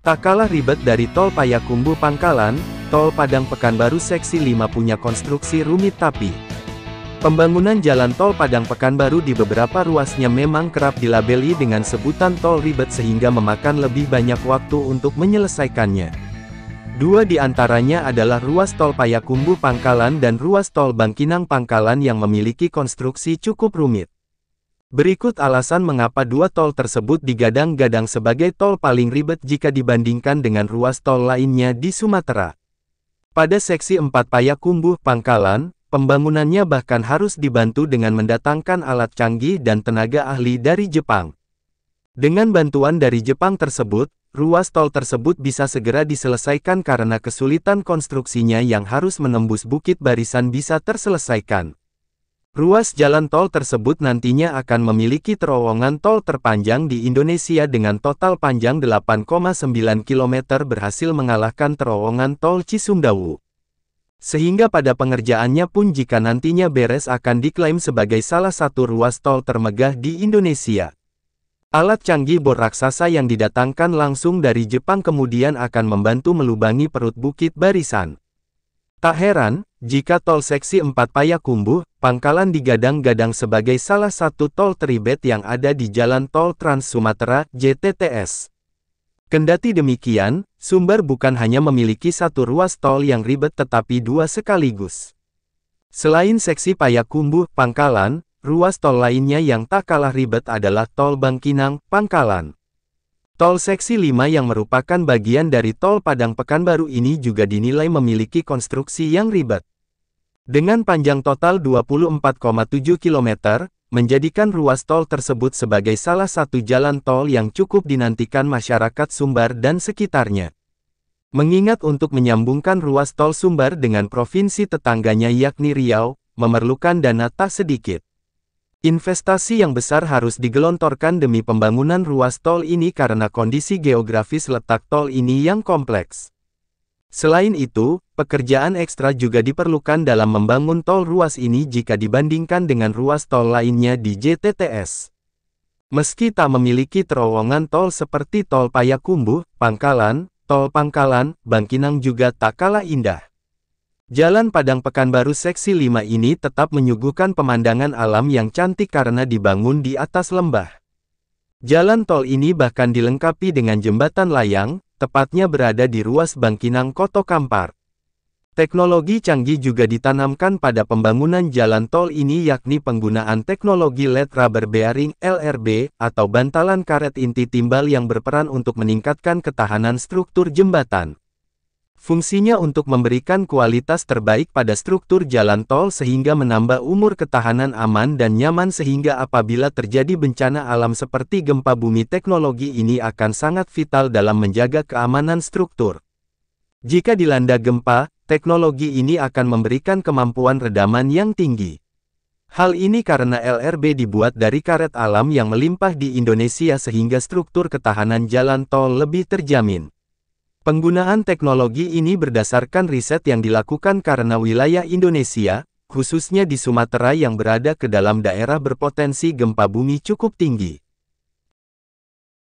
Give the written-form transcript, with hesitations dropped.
Tak kalah ribet dari Tol Payakumbuh Pangkalan, Tol Padang Pekanbaru Seksi 5 punya konstruksi rumit tapi pembangunan jalan Tol Padang Pekanbaru di beberapa ruasnya memang kerap dilabeli dengan sebutan tol ribet sehingga memakan lebih banyak waktu untuk menyelesaikannya. Dua di antaranya adalah ruas Tol Payakumbuh Pangkalan dan ruas Tol Bangkinang Pangkalan yang memiliki konstruksi cukup rumit. Berikut alasan mengapa dua tol tersebut digadang-gadang sebagai tol paling ribet jika dibandingkan dengan ruas tol lainnya di Sumatera. Pada seksi 4 Payakumbuh Pangkalan, pembangunannya bahkan harus dibantu dengan mendatangkan alat canggih dan tenaga ahli dari Jepang. Dengan bantuan dari Jepang tersebut, ruas tol tersebut bisa segera diselesaikan karena kesulitan konstruksinya yang harus menembus Bukit Barisan bisa terselesaikan. Ruas jalan tol tersebut nantinya akan memiliki terowongan tol terpanjang di Indonesia dengan total panjang 8,9 km berhasil mengalahkan terowongan tol Cisumdawu. Sehingga pada pengerjaannya pun jika nantinya beres akan diklaim sebagai salah satu ruas tol termegah di Indonesia. Alat canggih bor raksasa yang didatangkan langsung dari Jepang kemudian akan membantu melubangi perut Bukit Barisan. Tak heran, jika tol seksi 4 Payakumbuh Pangkalan digadang-gadang sebagai salah satu tol teribet yang ada di Jalan Tol Trans Sumatera (JTTS). Kendati demikian, Sumbar bukan hanya memiliki satu ruas tol yang ribet tetapi dua sekaligus. Selain seksi Payakumbuh Pangkalan, ruas tol lainnya yang tak kalah ribet adalah Tol Bangkinang Pangkalan. Tol seksi 5 yang merupakan bagian dari Tol Padang Pekanbaru ini juga dinilai memiliki konstruksi yang ribet. Dengan panjang total 24,7 km, menjadikan ruas tol tersebut sebagai salah satu jalan tol yang cukup dinantikan masyarakat Sumbar dan sekitarnya. Mengingat untuk menyambungkan ruas tol Sumbar dengan provinsi tetangganya yakni Riau, memerlukan dana tak sedikit. Investasi yang besar harus digelontorkan demi pembangunan ruas tol ini karena kondisi geografis letak tol ini yang kompleks. Selain itu, pekerjaan ekstra juga diperlukan dalam membangun tol ruas ini jika dibandingkan dengan ruas tol lainnya di JTTS. Meski tak memiliki terowongan tol seperti Tol Payakumbuh Pangkalan, Tol Pangkalan Bangkinang juga tak kalah indah. Jalan Padang Pekanbaru Seksi 5 ini tetap menyuguhkan pemandangan alam yang cantik karena dibangun di atas lembah. Jalan tol ini bahkan dilengkapi dengan jembatan layang, tepatnya berada di ruas Bangkinang Koto Kampar. Teknologi canggih juga ditanamkan pada pembangunan jalan tol ini yakni penggunaan teknologi LED Rubber Bearing (LRB) atau bantalan karet inti timbal yang berperan untuk meningkatkan ketahanan struktur jembatan. Fungsinya untuk memberikan kualitas terbaik pada struktur jalan tol sehingga menambah umur ketahanan aman dan nyaman sehingga apabila terjadi bencana alam seperti gempa bumi teknologi ini akan sangat vital dalam menjaga keamanan struktur. Jika dilanda gempa, teknologi ini akan memberikan kemampuan redaman yang tinggi. Hal ini karena LRB dibuat dari karet alam yang melimpah di Indonesia sehingga struktur ketahanan jalan tol lebih terjamin. Penggunaan teknologi ini berdasarkan riset yang dilakukan karena wilayah Indonesia, khususnya di Sumatera yang berada ke dalam daerah berpotensi gempa bumi cukup tinggi.